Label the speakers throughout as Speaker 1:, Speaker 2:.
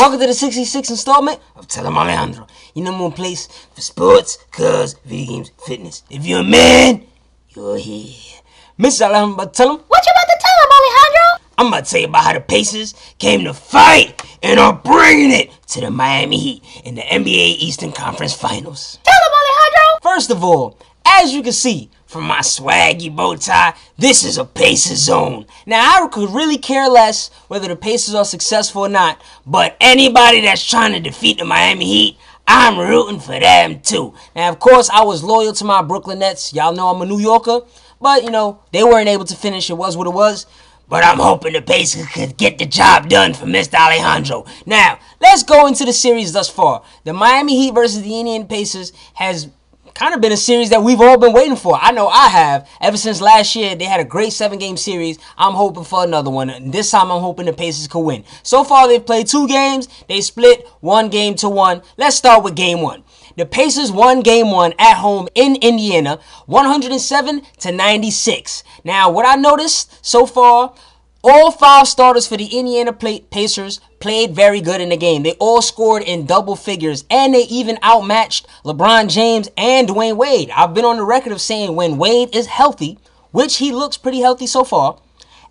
Speaker 1: Welcome to the 66th installment of Tell Em Alejandro, your number one place for sports, cars, video games, fitness. If you're a man, you're here. Mr. Alejandro, tell him.
Speaker 2: What you about to tell him, Alejandro?
Speaker 1: I'm about to tell you about how the Pacers came to fight and are bringing it to the Miami Heat in the NBA Eastern Conference Finals.
Speaker 2: Tell him, Alejandro.
Speaker 1: First of all, as you can see from my swaggy bow tie, this is a Pacers zone. Now, I could really care less whether the Pacers are successful or not, but anybody that's trying to defeat the Miami Heat, I'm rooting for them too. Now, of course, I was loyal to my Brooklyn Nets. Y'all know I'm a New Yorker, but, you know, they weren't able to finish. It was what it was. But I'm hoping the Pacers could get the job done for Mr. Alejandro. Now, let's go into the series thus far. The Miami Heat versus the Indiana Pacers has kind of been a series that we've all been waiting for. I know I have. Ever since last year, they had a great 7-game series. I'm hoping for another one. And this time, I'm hoping the Pacers could win. So far, they've played 2 games. They split 1 game to 1. Let's start with game 1. The Pacers won game 1 at home in Indiana, 107-96. Now, what I noticed so far, all 5 starters for the Indiana Pacers played very good in the game. They all scored in double figures, and they even outmatched LeBron James and Dwyane Wade. I've been on the record of saying when Wade is healthy, which he looks pretty healthy so far,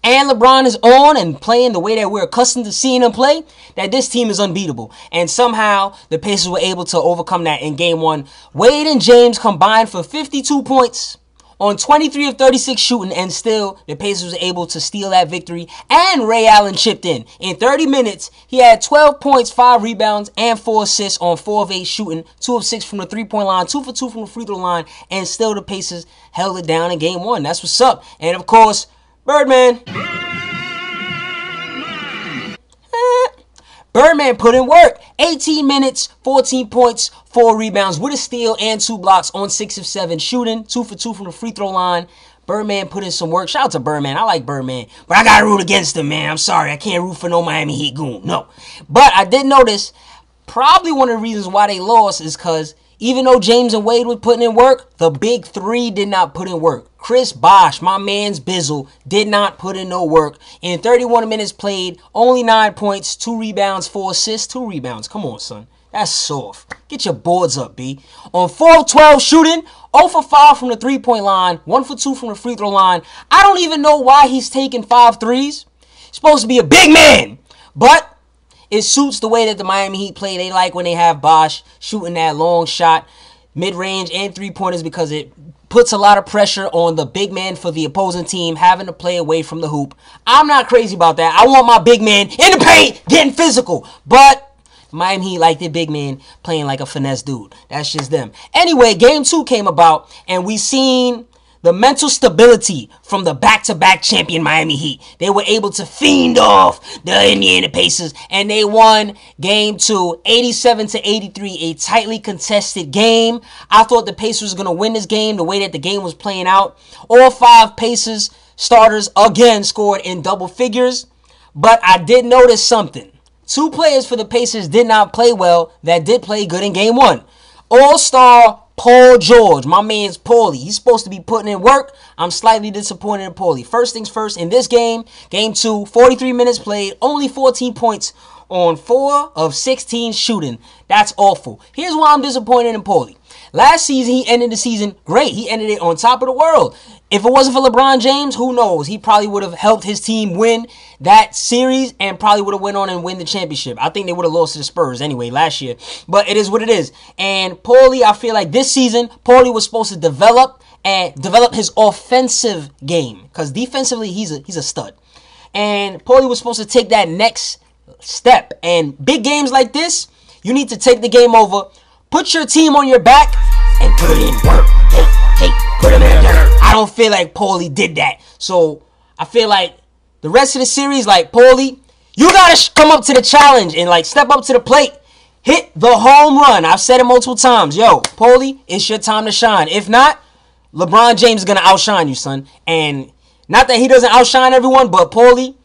Speaker 1: and LeBron is on and playing the way that we're accustomed to seeing him play, that this team is unbeatable. And somehow, the Pacers were able to overcome that in game 1. Wade and James combined for 52 points on 23 of 36 shooting, and still, the Pacers were able to steal that victory, and Ray Allen chipped in. In 30 minutes, he had 12 points, 5 rebounds, and 4 assists on 4 of 8 shooting, 2 of 6 from the three-point line, 2 for 2 from the free throw line, and still the Pacers held it down in game 1. That's what's up. And of course, Birdman. Birdman put in work. 18 minutes, 14 points, 4 rebounds with a steal and 2 blocks on 6 of 7 shooting, 2 for 2 from the free throw line. Birdman put in some work. Shout out to Birdman. I like Birdman, but I gotta root against him, man. I'm sorry. I can't root for no Miami Heat goon. No. But I did notice probably one of the reasons why they lost is because even though James and Wade were putting in work, the big 3 did not put in work. Chris Bosh, my man's Bizzle, did not put in no work. In 31 minutes played, only 9 points, 2 rebounds, 4 assists, 2 rebounds. Come on, son. That's soft. Get your boards up, B. On 4 of 12 shooting, 0 for 5 from the three-point line, 1 for 2 from the free throw line. I don't even know why he's taking 5 threes. He's supposed to be a big man, but it suits the way that the Miami Heat play. They like when they have Bosh shooting that long shot, mid-range and three-pointers, because it puts a lot of pressure on the big man for the opposing team having to play away from the hoop. I'm not crazy about that. I want my big man in the paint getting physical. But Miami Heat like their big man playing like a finesse dude. That's just them. Anyway, game 2 came about, and we seen the mental stability from the back-to-back champion Miami Heat. They were able to fiend off the Indiana Pacers, and they won game 2, 87-83, a tightly contested game. I thought the Pacers were going to win this game the way that the game was playing out. All 5 Pacers starters again scored in double figures, but I did notice something. 2 players for the Pacers did not play well that did play good in game 1. All-star Paul George, my man's Pauly. He's supposed to be putting in work. I'm slightly disappointed in Pauly. First things first, in this game, game 2, 43 minutes played, only 14 points on 4 of 16 shooting. That's awful. Here's why I'm disappointed in Pauly. Last season, he ended the season great. He ended it on top of the world. If it wasn't for LeBron James, who knows? He probably would have helped his team win that series and probably would have went on and win the championship. I think they would have lost to the Spurs anyway last year. But it is what it is. And Pauly, I feel like this season, Pauly was supposed to develop his offensive game. Because defensively, he's a stud. And Pauly was supposed to take that next step. And big games like this, you need to take the game over, put your team on your back, and put in work. Put him in dirt. I don't feel like Pauly did that. So I feel like the rest of the series, like Pauly, you gotta come up to the challenge and like step up to the plate. Hit the home run. I've said it multiple times. Yo, Pauly, it's your time to shine. If not, LeBron James is gonna outshine you, son. And not that he doesn't outshine everyone, but Pauly,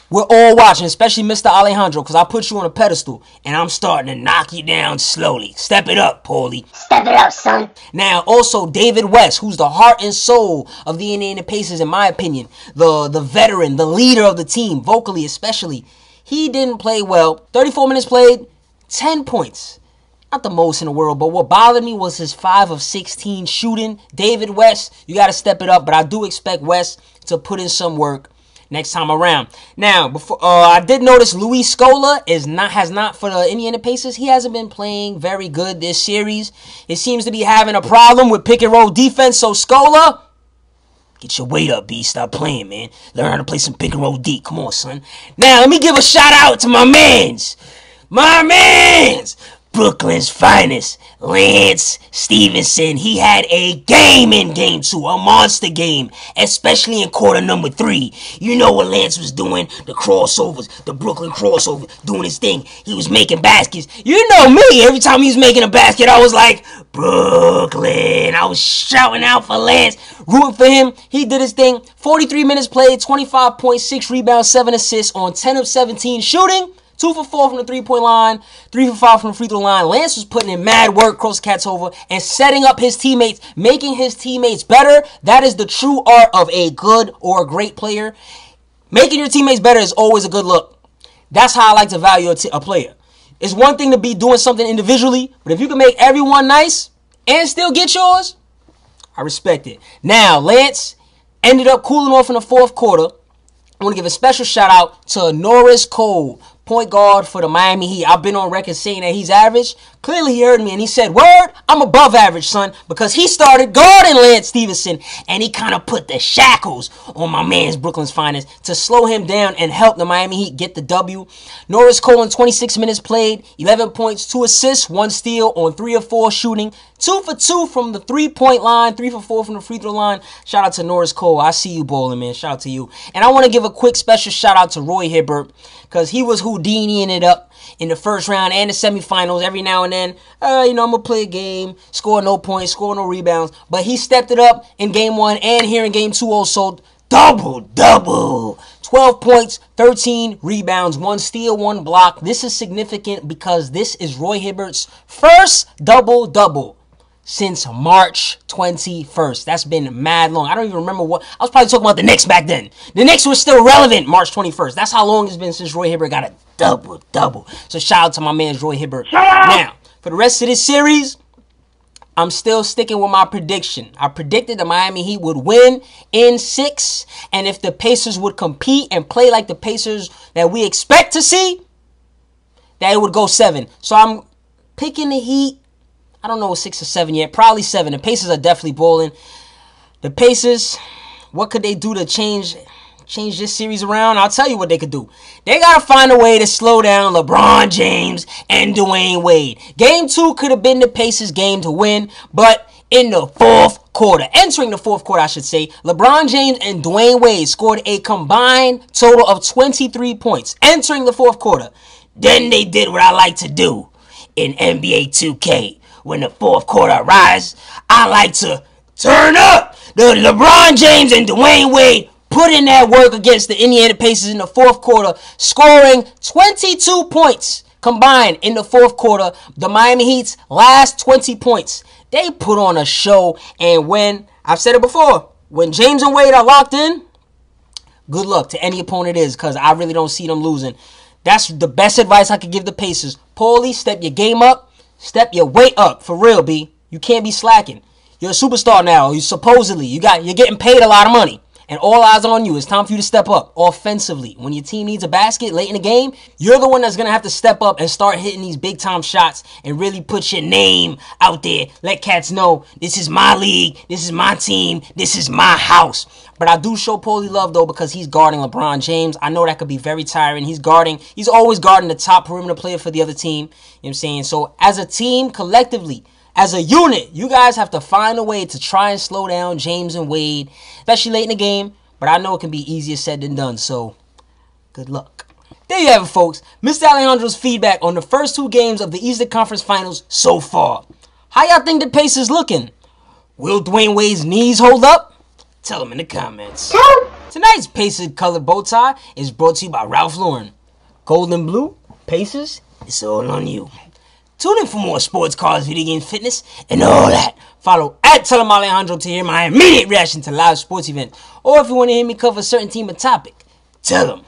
Speaker 1: we're all watching, especially Mr. Alejandro, because I put you on a pedestal, and I'm starting to knock you down slowly. Step it up, Pauly.
Speaker 2: Step it up, son.
Speaker 1: Now, also, David West, who's the heart and soul of the Indiana Pacers, in my opinion. The veteran, the leader of the team, vocally especially. He didn't play well. 34 minutes played, 10 points. Not the most in the world, but what bothered me was his 5 of 16 shooting. David West, you got to step it up, but I do expect West to put in some work next time around. Now, before I did notice Luis Scola has not for the Indiana Pacers. He hasn't been playing very good this series. It seems to be having a problem with pick and roll defense. So Scola, get your weight up, B. Stop playing, man. Learn how to play some pick and roll D. Come on, son. Now let me give a shout out to my mans, Brooklyn's finest, Lance Stephenson. He had a game in game 2, a monster game, especially in quarter number 3. You know what Lance was doing, the crossovers, the Brooklyn crossover, doing his thing. He was making baskets. You know me, every time he was making a basket, I was like, Brooklyn. I was shouting out for Lance, rooting for him. He did his thing. 43 minutes played, 25.6 rebounds, 7 assists on 10 of 17 shooting. 2 for 4 from the 3-point line, 3 for 5 from the free throw line. Lance was putting in mad work, cross cats over, and setting up his teammates, making his teammates better. That is the true art of a good or a great player. Making your teammates better is always a good look. That's how I like to value a player. It's one thing to be doing something individually, but if you can make everyone nice and still get yours, I respect it. Now, Lance ended up cooling off in the fourth quarter. I want to give a special shout out to Norris Cole, point guard for the Miami Heat. I've been on record saying that he's average. Clearly he heard me and he said, word, I'm above average, son, because he started guarding Lance Stephenson and he kind of put the shackles on my man's Brooklyn's finest to slow him down and help the Miami Heat get the W. Norris Cole in 26 minutes played, 11 points, 2 assists, 1 steal on 3 of 4 shooting, 2 for 2 from the 3-point line, 3 for 4 from the free throw line. Shout out to Norris Cole. I see you bowling, man. Shout out to you. And I want to give a quick special shout out to Roy Hibbert because he was Houdiniing it up in the first round and the semifinals. Every now and then, I'm going to play a game, score no points, score no rebounds. But he stepped it up in game 1 and here in game 2 also. Double. 12 points, 13 rebounds, 1 steal, 1 block. This is significant because this is Roy Hibbert's first double-double since March 21st. That's been mad long. I don't even remember what. I was probably talking about the Knicks back then. The Knicks were still relevant March 21st. That's how long it's been since Roy Hibbert got a double-double. So shout out to my man Roy Hibbert. Now, for the rest of this series, I'm still sticking with my prediction. I predicted the Miami Heat would win in 6. And if the Pacers would compete and play like the Pacers that we expect to see, that it would go 7. So I'm picking the Heat. I don't know 6 or 7 yet. Probably 7. The Pacers are definitely bowling. The Pacers, what could they do to change this series around? I'll tell you what they could do. They got to find a way to slow down LeBron James and Dwyane Wade. Game 2 could have been the Pacers' game to win, but in the fourth quarter, entering the fourth quarter, I should say, LeBron James and Dwyane Wade scored a combined total of 23 points. Entering the fourth quarter, then they did what I like to do in NBA 2K. When the fourth quarter arrives, I like to turn up. The LeBron James and Dwyane Wade put in that work against the Indiana Pacers in the fourth quarter, scoring 22 points combined in the fourth quarter. The Miami Heat's last 20 points. They put on a show, and when, I've said it before, when James and Wade are locked in, good luck to any opponent it is, because I really don't see them losing. That's the best advice I could give the Pacers. Pauly, step your game up. Step your weight up, for real, B. You can't be slacking. You're a superstar now. You're getting paid a lot of money. And all eyes on you. It's time for you to step up offensively. When your team needs a basket late in the game, you're the one that's going to have to step up and start hitting these big-time shots and really put your name out there. Let cats know, this is my league, this is my team, this is my house. But I do show Pauly love, though, because he's guarding LeBron James. I know that could be very tiring. He's always guarding the top perimeter player for the other team. You know what I'm saying? So, as a team, collectively, as a unit, you guys have to find a way to try and slow down James and Wade, especially late in the game. But I know it can be easier said than done, so good luck. There you have it, folks. Mr. Alejandro's feedback on the first 2 games of the Eastern Conference Finals so far. How y'all think the Pacers looking? Will Dwyane Wade's knees hold up? Tell them in the comments. Tonight's Pacers colored bow tie is brought to you by Ralph Lauren. Gold and blue, Pacers, it's all on you. Tune in for more sports, cars, video games, fitness, and all that. Follow at Em Alejandro to hear my immediate reaction to live sports events. Or if you want to hear me cover a certain team or topic, tell them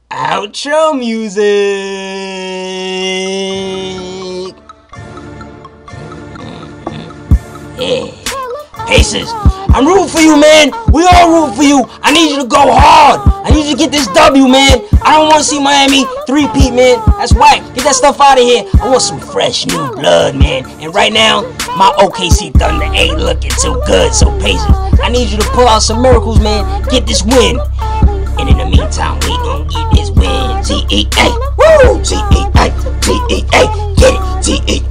Speaker 1: Outro music. Yeah. Pacers, I'm rooting for you, man. We all rooting for you. I need you to go hard. I need you to get this W, man. I don't want to see Miami three-peat, man. That's whack. Get that stuff out of here. I want some fresh new blood, man. And right now, my OKC Thunder ain't looking too good. So Pacers, I need you to pull out some miracles, man. Get this win. And in the meantime, we gon' get this win. T-E-A. Woo! T-E-A. T-E-A. Get it. T-E-A.